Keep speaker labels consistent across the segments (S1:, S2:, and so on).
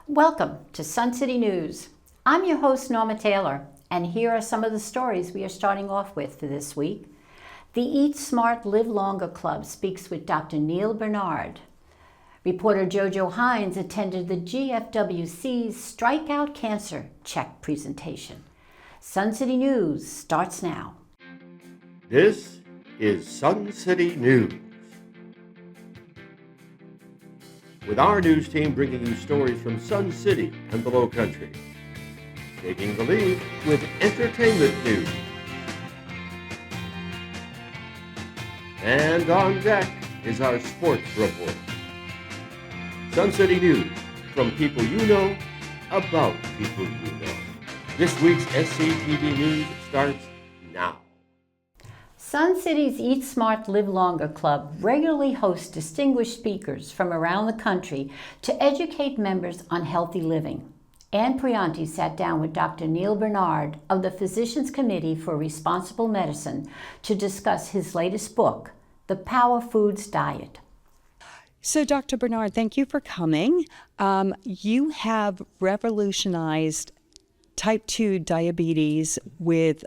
S1: Welcome to Sun City News. I'm your host, Norma Taylor, and here are some of the stories we are starting off with for this week. The Eat Smart, Live Longer Club speaks with Dr. Neal Barnard. Reporter Jojo Hines attended the GFWC's Strikeout Cancer Check presentation. Sun City News starts now.
S2: This is Sun City News, with our news team bringing you stories from Sun City and the Low Country, taking the lead with entertainment news. And on deck is our sports report. Sun City News, from people you know, about people you know. This week's SCTV News starts now.
S1: Sun City's Eat Smart, Live Longer Club regularly hosts distinguished speakers from around the country to educate members on healthy living. Ann Prianti sat down with Dr. Neal Barnard of the Physicians Committee for Responsible Medicine to discuss his latest book, The Power Foods Diet.
S3: So, Dr. Barnard, thank you for coming. You have revolutionized type 2 diabetes with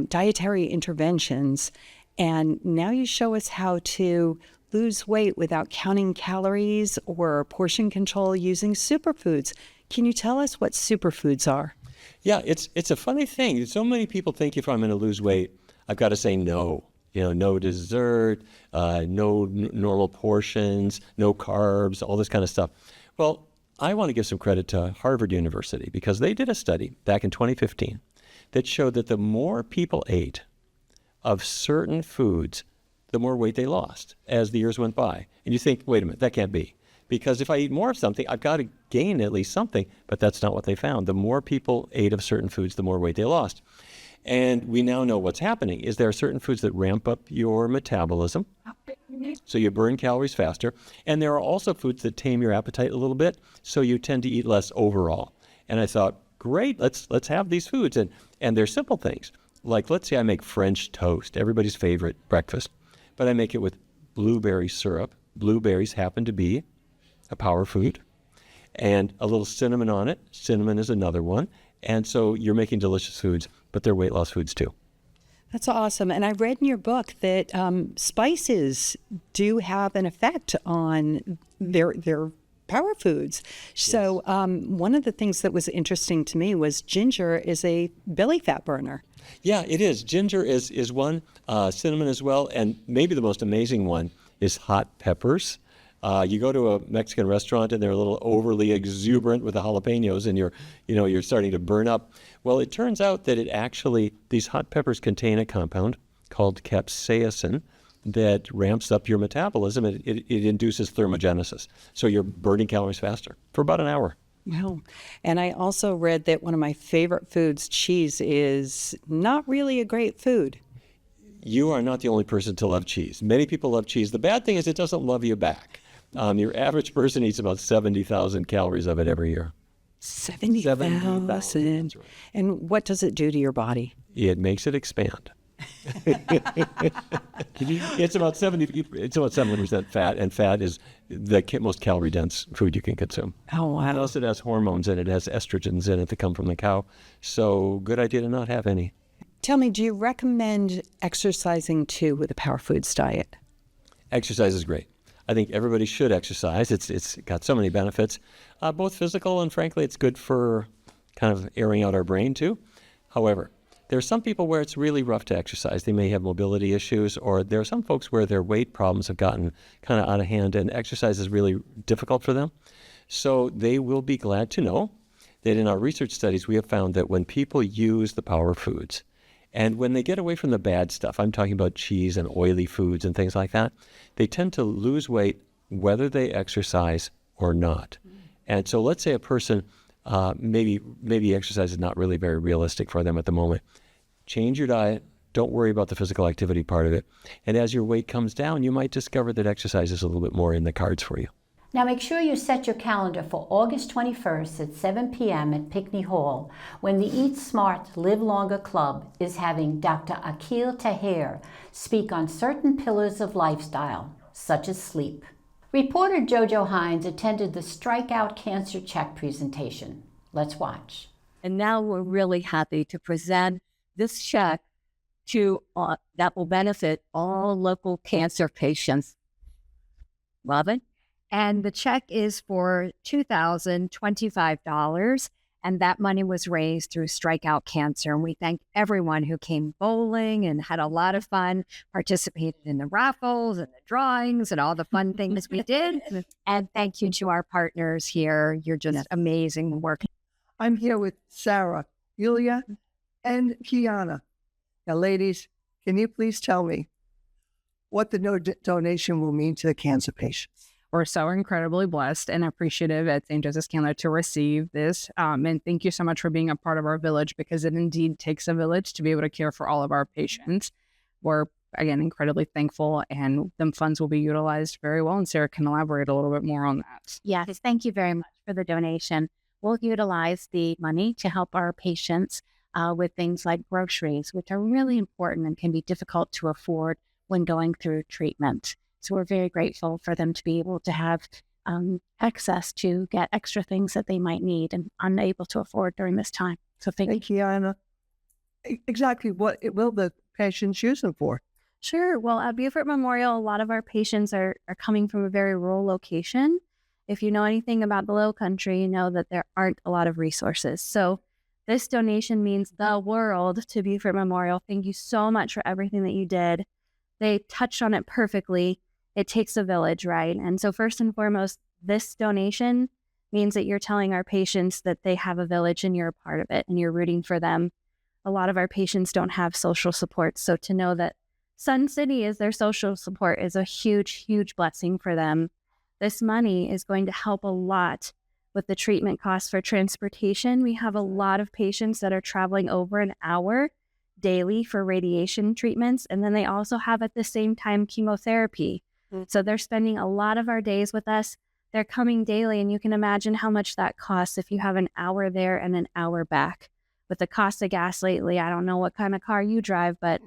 S3: dietary interventions, and now you show us how to lose weight without counting calories or portion control using superfoods. Can you tell us what superfoods are?
S4: Yeah, it's a funny thing. So many people think if I'm going to lose weight, I've got to say no. No dessert, no normal portions, no carbs, all this kind of stuff. Well, I want to give some credit to Harvard University because they did a study back in 2015 that showed that the more people ate of certain foods, the more weight they lost as the years went by. And you think, wait a minute, that can't be. Because if I eat more of something, I've got to gain at least something. But that's not what they found. The more people ate of certain foods, the more weight they lost. And we now know what's happening is there are certain foods that ramp up your metabolism, so you burn calories faster. And there are also foods that tame your appetite a little bit, so you tend to eat less overall. And I thought, great, let's have these foods. And they're simple things. Like, let's say I make French toast, everybody's favorite breakfast, but I make it with blueberry syrup. Blueberries happen to be a power food. And a little cinnamon on it. Cinnamon is another one. And so you're making delicious foods, but they're weight loss foods too.
S3: That's awesome. And I read in your book that spices do have an effect on their power foods. So one of the things that was interesting to me was ginger is a belly fat burner.
S4: Yeah, it is. Ginger is one, cinnamon as well, and maybe the most amazing one is hot peppers. You go to a Mexican restaurant and they're a little overly exuberant with the jalapenos and you're starting to burn up. Well, it turns out that these hot peppers contain a compound called capsaicin that ramps up your metabolism. It induces thermogenesis. So you're burning calories faster for about an hour.
S3: Wow. And I also read that one of my favorite foods, cheese, is not really a great food.
S4: You are not the only person to love cheese. Many people love cheese. The bad thing is it doesn't love you back. Your average person eats about 70,000 calories of it every year.
S3: 70,000.
S4: Right.
S3: And what does it do to your body?
S4: It makes it expand. It's about 70% fat, and fat is the most calorie dense food you can consume.
S3: Oh, wow.
S4: Plus it has hormones in it. It has estrogens in it that come from the cow. So good idea to not have any.
S3: Tell me, do you recommend exercising too with a Power Foods diet?
S4: Exercise is great. I think everybody should exercise. It's got so many benefits, both physical and frankly, it's good for kind of airing out our brain too. However, there are some people where it's really rough to exercise. They may have mobility issues, or there are some folks where their weight problems have gotten kind of out of hand and exercise is really difficult for them. So they will be glad to know that in our research studies, we have found that when people use the power foods, and when they get away from the bad stuff, I'm talking about cheese and oily foods and things like that, they tend to lose weight whether they exercise or not. And so let's say a person, maybe exercise is not really very realistic for them at the moment. Change your diet. Don't worry about the physical activity part of it. And as your weight comes down, you might discover that exercise is a little bit more in the cards for you.
S1: Now make sure you set your calendar for August 21st at 7 p.m. at Pinckney Hall when the Eat Smart, Live Longer Club is having Dr. Akil Taher speak on certain pillars of lifestyle, such as sleep. Reporter Jojo Hines attended the Strikeout Cancer Check presentation. Let's watch.
S5: And now we're really happy to present this check to that will benefit all local cancer patients. Robin?
S6: And the check is for $2,025, and that money was raised through Strikeout Cancer. And we thank everyone who came bowling and had a lot of fun, participated in the raffles and the drawings and all the fun things we did. And thank you to our partners here. You're just amazing work.
S7: I'm here with Sarah, Yulia, and Kiana. Now, ladies, can you please tell me what the donation will mean to the cancer patients?
S8: We're so incredibly blessed and appreciative at St. Joseph's Canada to receive this. And thank you so much for being a part of our village, because it indeed takes a village to be able to care for all of our patients. We're, again, incredibly thankful, and them funds will be utilized very well. And Sarah can elaborate a little bit more on that.
S9: Yes, thank you very much for the donation. We'll utilize the money to help our patients with things like groceries, which are really important and can be difficult to afford when going through treatment. So we're very grateful for them to be able to have access to get extra things that they might need and unable to afford during this time. So thank you.
S7: Kiana, exactly what will the patients use them for?
S9: Sure. Well, at Beaufort Memorial, a lot of our patients are coming from a very rural location. If you know anything about the Low Country, you know that there aren't a lot of resources. So this donation means the world to Beaufort Memorial. Thank you so much for everything that you did. They touched on it perfectly. It takes a village, right? And so first and foremost, this donation means that you're telling our patients that they have a village and you're a part of it and you're rooting for them. A lot of our patients don't have social support. So to know that Sun City is their social support is a huge, huge blessing for them. This money is going to help a lot with the treatment costs for transportation. We have a lot of patients that are traveling over an hour daily for radiation treatments. And then they also have at the same time chemotherapy. So they're spending a lot of our days with us. They're coming daily, and you can imagine how much that costs if you have an hour there and an hour back. With the cost of gas lately, I don't know what kind of car you drive, but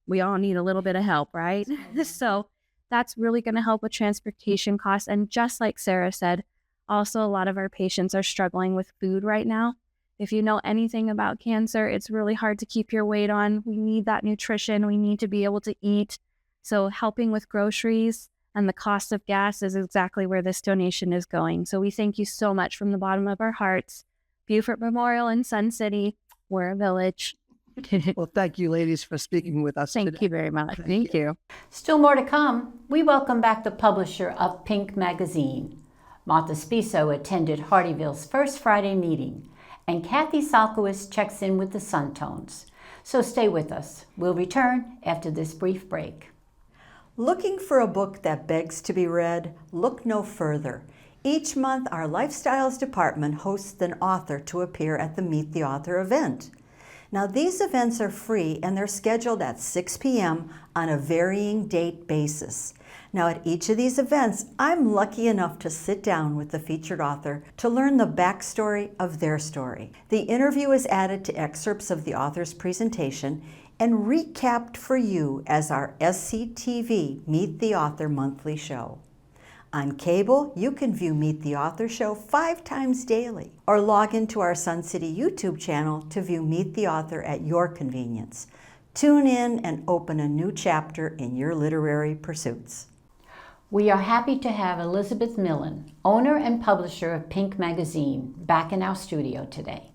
S9: we all need a little bit of help, right? So that's really going to help with transportation costs. And just like Sarah said, also, a lot of our patients are struggling with food right now. If you know anything about cancer, it's really hard to keep your weight on. We need that nutrition. We need to be able to eat. So helping with groceries and the cost of gas is exactly where this donation is going. So we thank you so much from the bottom of our hearts. Beaufort Memorial in Sun City, we're a village.
S7: Well, thank you, ladies, for speaking with us today.
S9: Thank you very much. Thank you.
S1: Still more to come. We welcome back the publisher of Pink Magazine. Martha Spiso attended Hardyville's first Friday meeting, and Kathy Salkowitz checks in with the Suntones. So stay with us. We'll return after this brief break.
S10: Looking for a book that begs to be read? Look no further. Each month, our Lifestyles Department hosts an author to appear at the Meet the Author event. Now, these events are free, and they're scheduled at 6 p.m. on a varying date basis. Now, at each of these events, I'm lucky enough to sit down with the featured author to learn the backstory of their story. The interview is added to excerpts of the author's presentation and recapped for you as our SCTV Meet the Author monthly show. On cable, you can view Meet the Author show 5 times daily, or log into our Sun City YouTube channel to view Meet the Author at your convenience. Tune in and open a new chapter in your literary pursuits.
S1: We are happy to have Elizabeth Millen, owner and publisher of Pink Magazine, back in our studio today.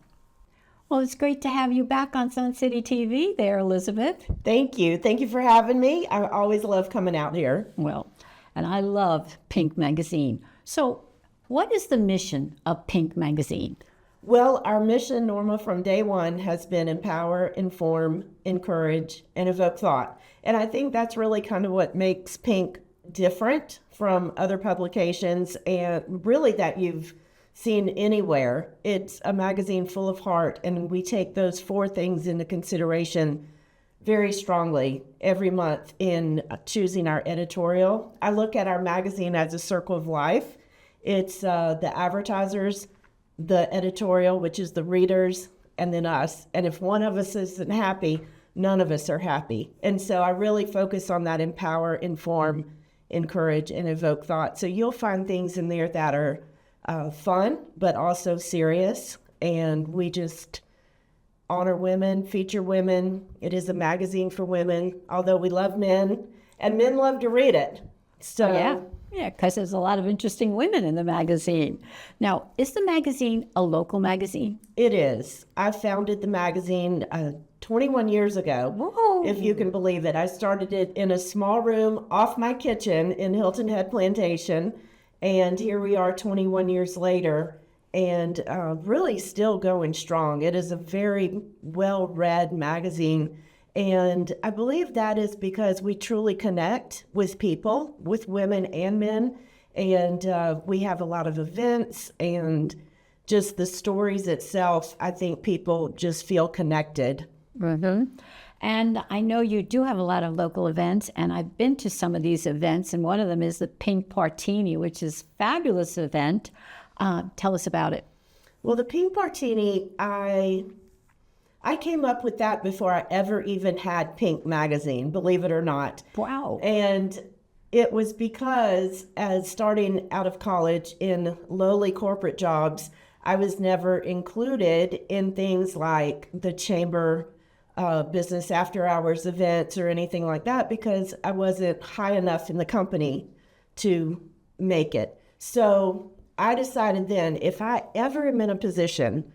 S1: Well, it's great to have you back on Sun City TV there, Elizabeth.
S11: Thank you. Thank you for having me. I always love coming out here.
S1: Well, and I love Pink Magazine. So what is the mission of Pink Magazine?
S11: Well, our mission, Norma, from day one has been empower, inform, encourage, and evoke thought. And I think that's really kind of what makes Pink different from other publications, and really that you've seen anywhere. It's a magazine full of heart, and we take those 4 things into consideration very strongly every month in choosing our editorial. I look at our magazine as a circle of life. It's the advertisers, the editorial, which is the readers, and then us. And if one of us isn't happy, none of us are happy. And so I really focus on that empower, inform, encourage, and evoke thought. So you'll find things in there that are fun, but also serious. And we just honor women, feature women. It is a magazine for women, although we love men, and men love to read it. So
S1: Yeah, because there's a lot of interesting women in the magazine. Now, is the magazine a local magazine?
S11: It is. I founded the magazine 21 years ago,
S1: Whoa.
S11: if you can believe it. I started it in a small room off my kitchen in Hilton Head Plantation, and here we are 21 years later, and really still going strong. It is a very well-read magazine, and I believe that is because we truly connect with people, with women and men, and we have a lot of events, and just the stories itself, I think people just feel connected.
S1: Mm-hmm. And I know you do have a lot of local events, and I've been to some of these events, and one of them is the Pink Partini, which is a fabulous event. Tell us about it.
S11: Well, the Pink Partini, I came up with that before I ever even had Pink magazine, believe it or not.
S1: Wow.
S11: And it was because as starting out of college in lowly corporate jobs, I was never included in things like the chamber business after hours events or anything like that because I wasn't high enough in the company to make it. So I decided then if I ever am in a position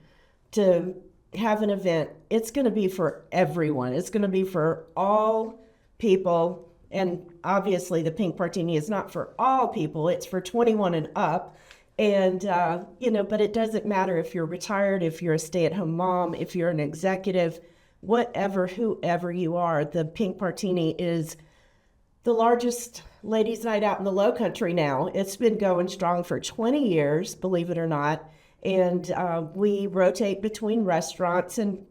S11: to have an event, it's going to be for everyone. It's going to be for all people. And obviously the Pink Partini is not for all people. It's for 21 and up. And, but it doesn't matter if you're retired, if you're a stay-at-home mom, if you're an executive, whatever, whoever you are, the Pink Partini is the largest ladies' night out in the Low Country now. It's been going strong for 20 years, believe it or not. And we rotate between restaurants and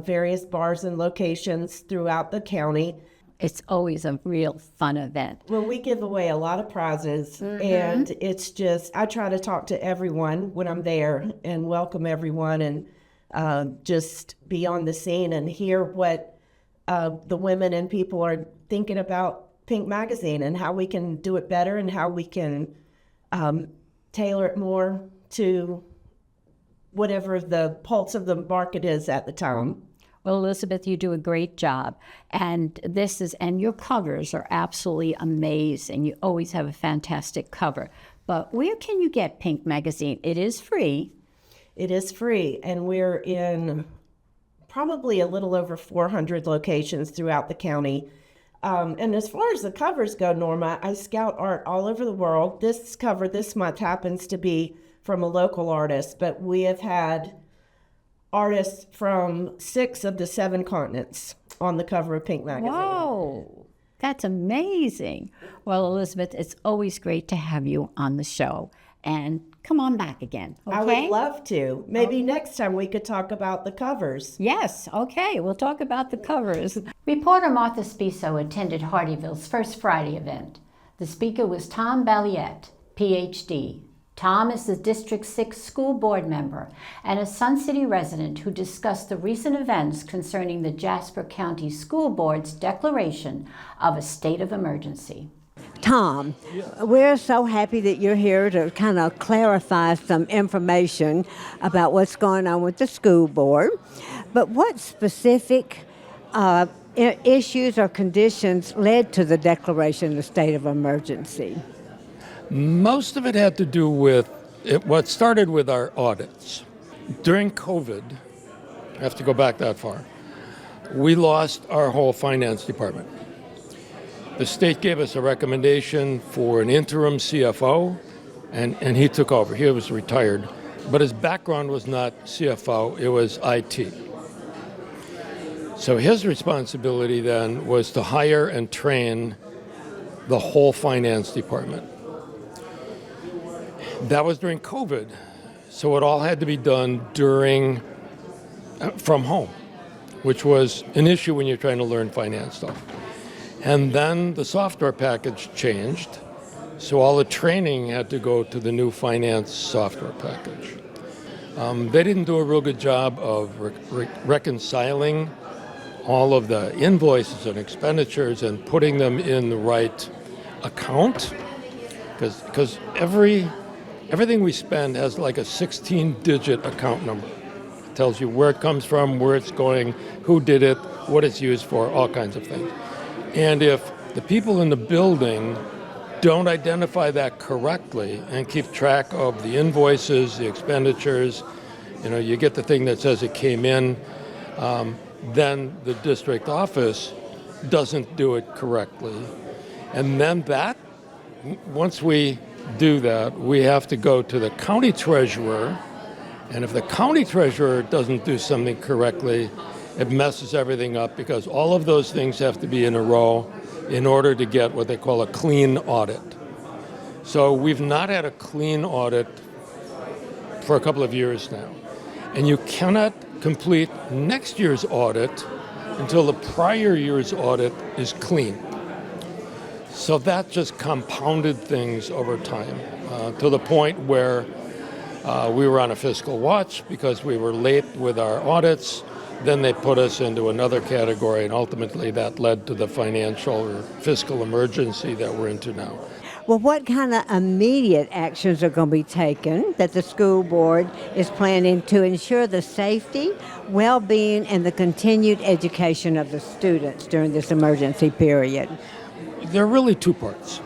S11: various bars and locations throughout the county.
S1: It's always a real fun event.
S11: Well, we give away a lot of prizes, and it's just, I try to talk to everyone when I'm there and welcome everyone and just be on the scene and hear what the women and people are thinking about Pink Magazine and how we can do it better and how we can tailor it more to whatever the pulse of the market is at the time.
S1: Well, Elizabeth, you do a great job. And your covers are absolutely amazing. You always have a fantastic cover. But where can you get Pink Magazine? It is free.
S11: It is free, and we're in probably a little over 400 locations throughout the county. And as far as the covers go, Norma, I scout art all over the world. This cover this month happens to be from a local artist, but we have had artists from 6 of the 7 continents on the cover of Pink Magazine.
S1: Whoa, that's amazing. Well, Elizabeth, it's always great to have you on the show. And come on back again, okay?
S11: I would love to. Maybe next time we could talk about the covers.
S1: Yes, okay, we'll talk about the covers. Reporter Martha Spiso attended Hardyville's First Friday event. The speaker was Tom Balliet, PhD. Tom is the District 6 school board member and a Sun City resident who discussed the recent events concerning the Jasper County School Board's declaration of a state of emergency.
S12: Tom, we're so happy that you're here to kind of clarify some information about what's going on with the school board. But what specific issues or conditions led to the declaration of the state of emergency?
S13: Most of it had to do with what started with our audits. During COVID, I have to go back that far, we lost our whole finance department. The state gave us a recommendation for an interim CFO, and he took over. He was retired, but his background was not CFO, it was IT. So his responsibility then was to hire and train the whole finance department. That was during COVID, so it all had to be done from home, which was an issue when you're trying to learn finance stuff. And then the software package changed, so all the training had to go to the new finance software package. They didn't do a real good job of reconciling all of the invoices and expenditures and putting them in the right account, because everything we spend has like a 16-digit account number. It tells you where it comes from, where it's going, who did it, what it's used for, all kinds of things. And if the people in the building don't identify that correctly and keep track of the invoices, the expenditures, you get the thing that says it came in, then the district office doesn't do it correctly. And then once we do that, we have to go to the county treasurer, and if the county treasurer doesn't do something correctly, it messes everything up, because all of those things have to be in a row in order to get what they call a clean audit. So we've not had a clean audit for a couple of years now. And you cannot complete next year's audit until the prior year's audit is clean. So that just compounded things over time to the point where we were on a fiscal watch because we were late with our audits. Then they put us into another category, and ultimately that led to the financial or fiscal emergency that we're into now.
S12: Well, what kind of immediate actions are going to be taken that the school board is planning to ensure the safety, well-being, and the continued education of the students during this emergency period?
S13: There are really two parts.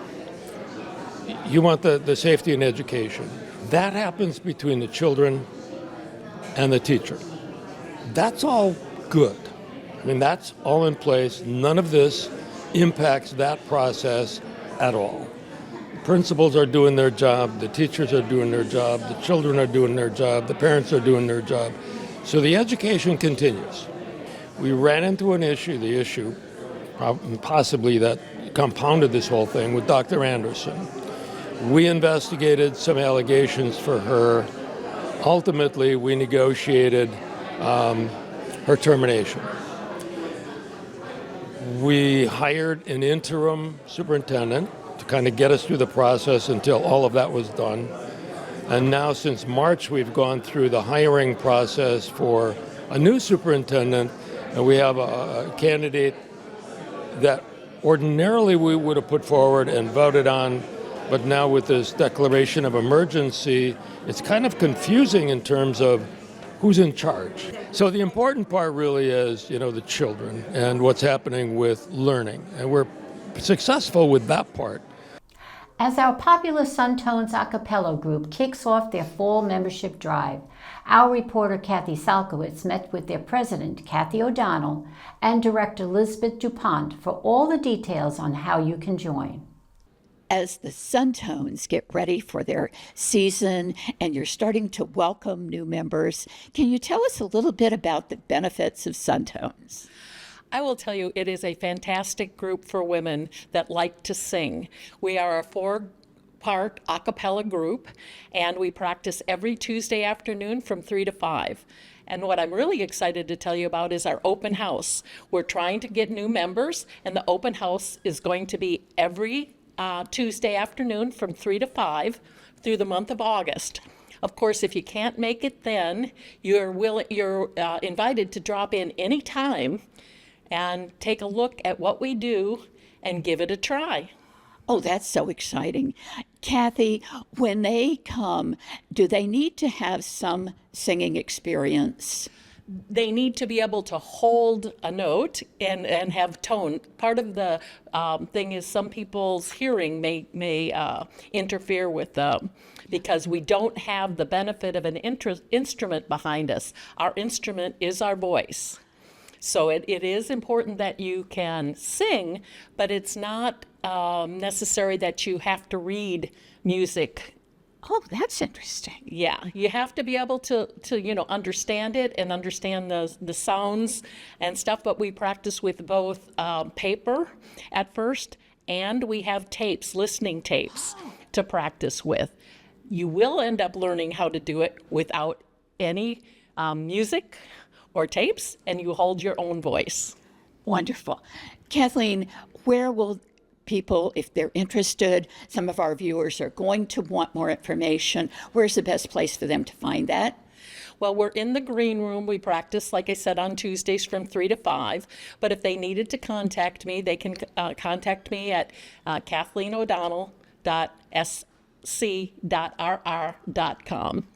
S13: You want the safety and education. That happens between the children and the teacher. That's all good. I mean, that's all in place. None of this impacts that process at all. The principals are doing their job, the teachers are doing their job, the children are doing their job, the parents are doing their job. So the education continues. We ran into the issue possibly that compounded this whole thing with Dr. Anderson. We investigated some allegations for her. Ultimately, we negotiated her termination. We hired an interim superintendent to kind of get us through the process until all of that was done. And now since March, we've gone through the hiring process for a new superintendent, and we have a candidate that ordinarily we would have put forward and voted on, but now with this declaration of emergency, it's kind of confusing in terms of who's in charge. So the important part really is, the children and what's happening with learning. And we're successful with that part.
S1: As our popular Suntones a cappella group kicks off their fall membership drive, our reporter Kathy Salkowitz met with their president, Kathy O'Donnell, and director Elizabeth DuPont for all the details on how you can join.
S14: As the Suntones get ready for their season and you're starting to welcome new members, can you tell us a little bit about the benefits of Suntones?
S15: I will tell you, it is a fantastic group for women that like to sing. We are a 4-part a cappella group, and we practice every Tuesday afternoon from 3 to 5. And what I'm really excited to tell you about is our open house. We're trying to get new members, and the open house is going to be every Tuesday afternoon from 3 to 5 through the month of August. Of course, if you can't make it then, you're invited to drop in any time and take a look at what we do and give it a try.
S14: Oh, that's so exciting. Kathy, when they come, do they need to have some singing experience?
S15: They need to be able to hold a note and have tone. Part of the thing is some people's hearing may interfere with them because we don't have the benefit of an instrument behind us. Our instrument is our voice. So it is important that you can sing, but it's not necessary that you have to read music.
S14: Oh, that's interesting.
S15: Yeah, you have to be able to understand it and understand the sounds and stuff, but we practice with both paper at first, and we have tapes, listening tapes to practice with. You will end up learning how to do it without any music or tapes, and you hold your own voice.
S14: Wonderful. Kathleen, where will people, if they're interested, some of our viewers are going to want more information, where's the best place for them to find that?
S15: Well, we're in the green room. We practice, like I said, on Tuesdays from 3 to 5. But if they needed to contact me, they can contact me at KathleenO'Donnell.sc.rr.com.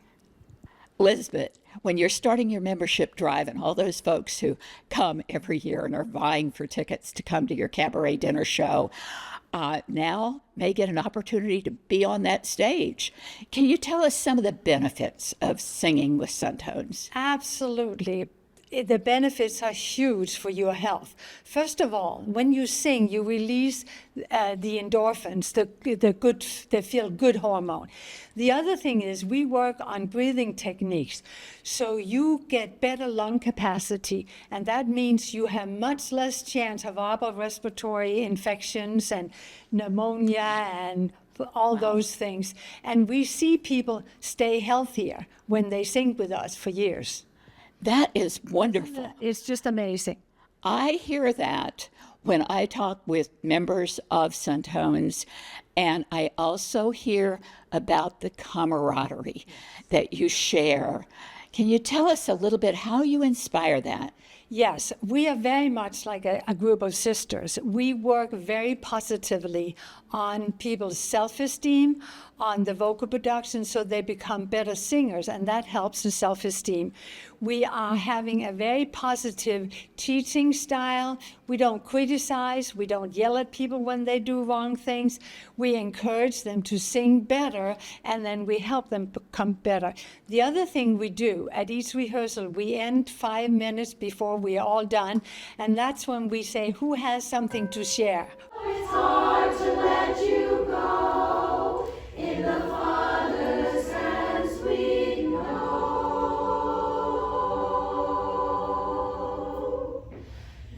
S14: Elizabeth, when you're starting your membership drive and all those folks who come every year and are vying for tickets to come to your cabaret dinner show, now may get an opportunity to be on that stage. Can you tell us some of the benefits of singing with Suntones?
S16: Absolutely. The benefits are huge for your health. First of all, when you sing, you release the endorphins, the feel-good hormone. The other thing is we work on breathing techniques, so you get better lung capacity, and that means you have much less chance of upper respiratory infections and pneumonia and all those things. And we see people stay healthier when they sing with us for years.
S14: That is wonderful.
S16: It's just amazing.
S14: I hear that when I talk with members of Suntones, and I also hear about the camaraderie that you share. Can you tell us a little bit how you inspire that?
S16: Yes, we are very much like a group of sisters. We work very positively on people's self-esteem, on the vocal production, so they become better singers, and that helps the self-esteem. We are having a very positive teaching style. We don't criticize. We don't yell at people when they do wrong things. We encourage them to sing better, and then we help them become better. The other thing we do at each rehearsal, we end 5 minutes before we are all done, and that's when we say, who has something to share?
S17: It's hard to let you go in the Father's hands we know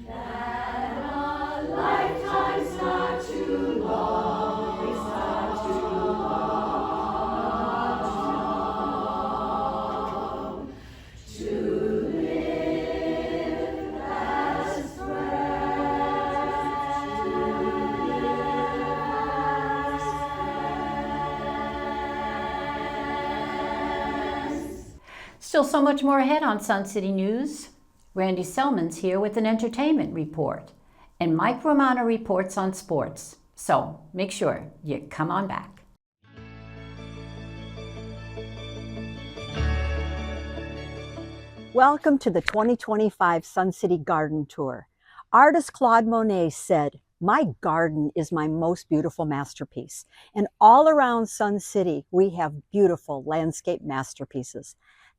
S17: that a lifetime's not too long, it's not too long to live as
S1: Still so much more ahead on Sun City News. Randy Selman's here with an entertainment report, and Mike Romano reports on sports. So make sure you come on back.
S18: Welcome to the 2025 Sun City Garden Tour. Artist Claude Monet said, "My garden is my most beautiful masterpiece." And all around Sun City, we have beautiful landscape masterpieces.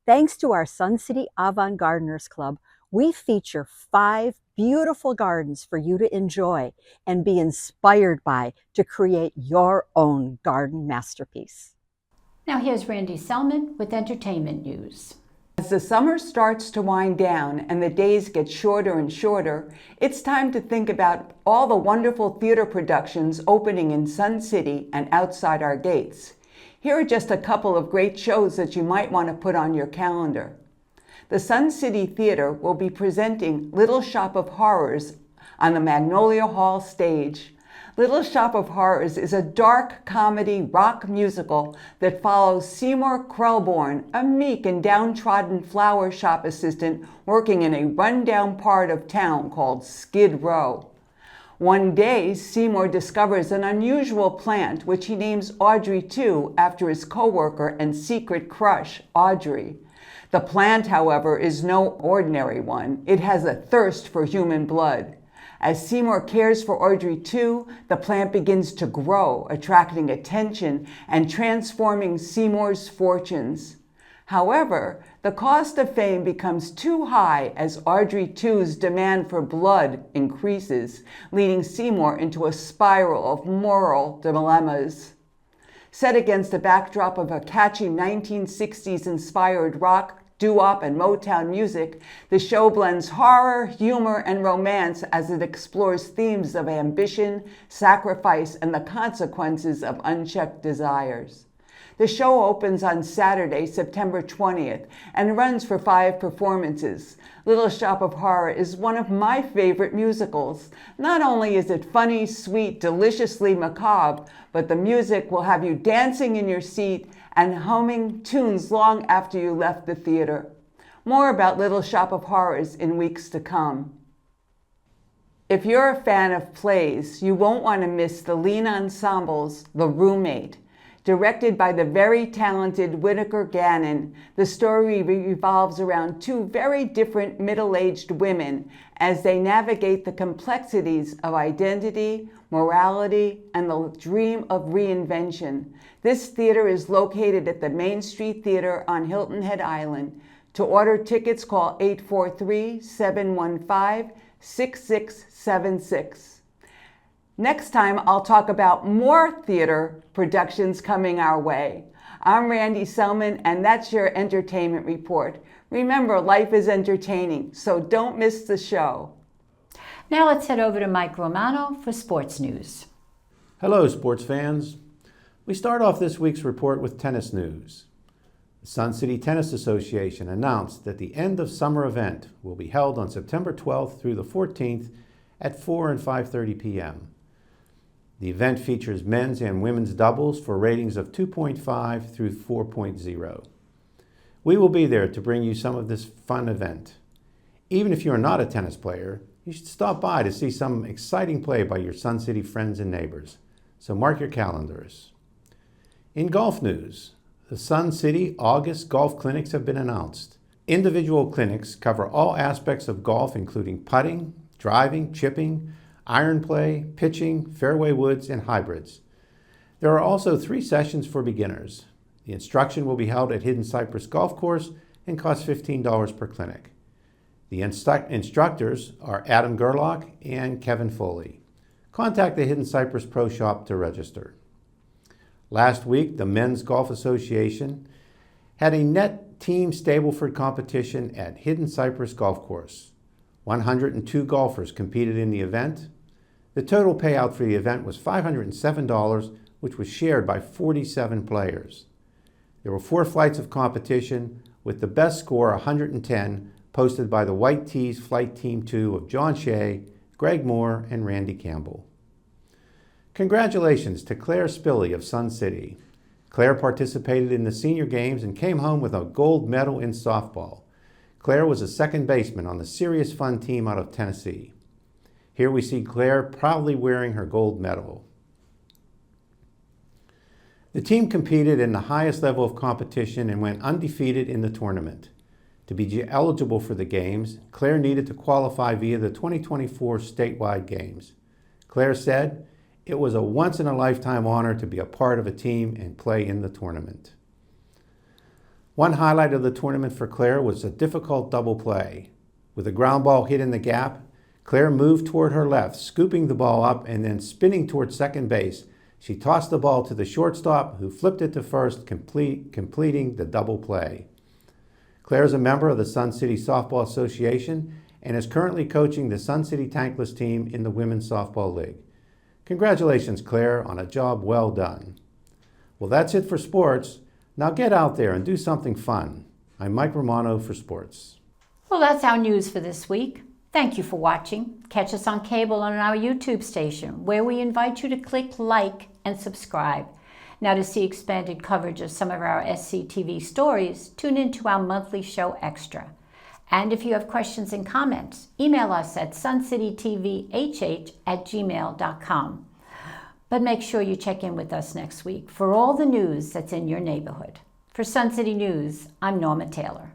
S18: Thanks to our Sun City Avant Gardeners Club, we feature 5 beautiful gardens for you to enjoy and be inspired by to create your own garden masterpiece.
S1: Now here's Randy Selman with entertainment news.
S19: As the summer starts to wind down and the days get shorter and shorter, it's time to think about all the wonderful theater productions opening in Sun City and outside our gates. Here are just a couple of great shows that you might want to put on your calendar. The Sun City Theater will be presenting Little Shop of Horrors on the Magnolia Hall stage. Little Shop of Horrors is a dark comedy rock musical that follows Seymour Krelborn, a meek and downtrodden flower shop assistant working in a rundown part of town called Skid Row. One day, Seymour discovers an unusual plant which he names Audrey 2 after his coworker and secret crush, Audrey. The plant, however, is no ordinary one. It has a thirst for human blood. As Seymour cares for Audrey 2, the plant begins to grow, attracting attention and transforming Seymour's fortunes. However, the cost of fame becomes too high as Audrey 2's demand for blood increases, leading Seymour into a spiral of moral dilemmas. Set against a backdrop of a catchy 1960s-inspired rock, doo-wop, and Motown music, the show blends horror, humor, and romance as it explores themes of ambition, sacrifice, and the consequences of unchecked desires. The show opens on Saturday, September 20th, and runs for 5 performances. Little Shop of Horror is one of my favorite musicals. Not only is it funny, sweet, deliciously macabre, but the music will have you dancing in your seat and humming tunes long after you left the theater. More about Little Shop of Horrors in weeks to come. If you're a fan of plays, you won't want to miss the Lean Ensemble's The Roommate. Directed by the very talented Whittaker Gannon, the story revolves around two very different middle-aged women as they navigate the complexities of identity, morality, and the dream of reinvention. This theater is located at the Main Street Theater on Hilton Head Island. To order tickets, call 843-715-6676. Next time, I'll talk about more theater productions coming our way. I'm Randy Selman, and that's your entertainment report. Remember, life is entertaining, so don't miss the show.
S1: Now let's head over to Mike Romano for sports news.
S20: Hello, sports fans. We start off this week's report with tennis news. The Sun City Tennis Association announced that the end of summer event will be held on September 12th through the 14th at 4 and 5:30 p.m. The event features men's and women's doubles for ratings of 2.5 through 4.0. We will be there to bring you some of this fun event. Even if you are not a tennis player, you should stop by to see some exciting play by your Sun City friends and neighbors. So mark your calendars. In golf news, the Sun City August golf clinics have been announced. Individual clinics cover all aspects of golf, including putting, driving, chipping, iron play, pitching, fairway woods, and hybrids. There are also 3 sessions for beginners. The instruction will be held at Hidden Cypress Golf Course and costs $15 per clinic. The instructors are Adam Gerlach and Kevin Foley. Contact the Hidden Cypress Pro Shop to register. Last week, the Men's Golf Association had a net team Stableford competition at Hidden Cypress Golf Course. 102 golfers competed in the event. The total payout for the event was $507, which was shared by 47 players. There were 4 flights of competition, with the best score, 110, posted by the White Tees Flight Team 2 of John Shea, Greg Moore, and Randy Campbell. Congratulations to Claire Spilley of Sun City. Claire participated in the senior games and came home with a gold medal in softball. Claire was a second baseman on the Serious Fun team out of Tennessee. Here we see Claire proudly wearing her gold medal. The team competed in the highest level of competition and went undefeated in the tournament. To be eligible for the games, Claire needed to qualify via the 2024 statewide games. Claire said, "It was a once-in-a-lifetime honor to be a part of a team and play in the tournament." One highlight of the tournament for Claire was a difficult double play. With a ground ball hit in the gap, Claire moved toward her left, scooping the ball up and then spinning toward second base. She tossed the ball to the shortstop, who flipped it to first, completing the double play. Claire is a member of the Sun City Softball Association and is currently coaching the Sun City Tankless team in the Women's Softball League. Congratulations, Claire, on a job well done. Well, that's it for sports. Now get out there and do something fun. I'm Mike Romano for sports.
S1: Well, that's our news for this week. Thank you for watching. Catch us on cable on our YouTube station, where we invite you to click like and subscribe. Now, to see expanded coverage of some of our SCTV stories, tune into our monthly show Extra. And if you have questions and comments, email us at suncitytvhh@gmail.com. But make sure you check in with us next week for all the news that's in your neighborhood. For Sun City News, I'm Norma Taylor.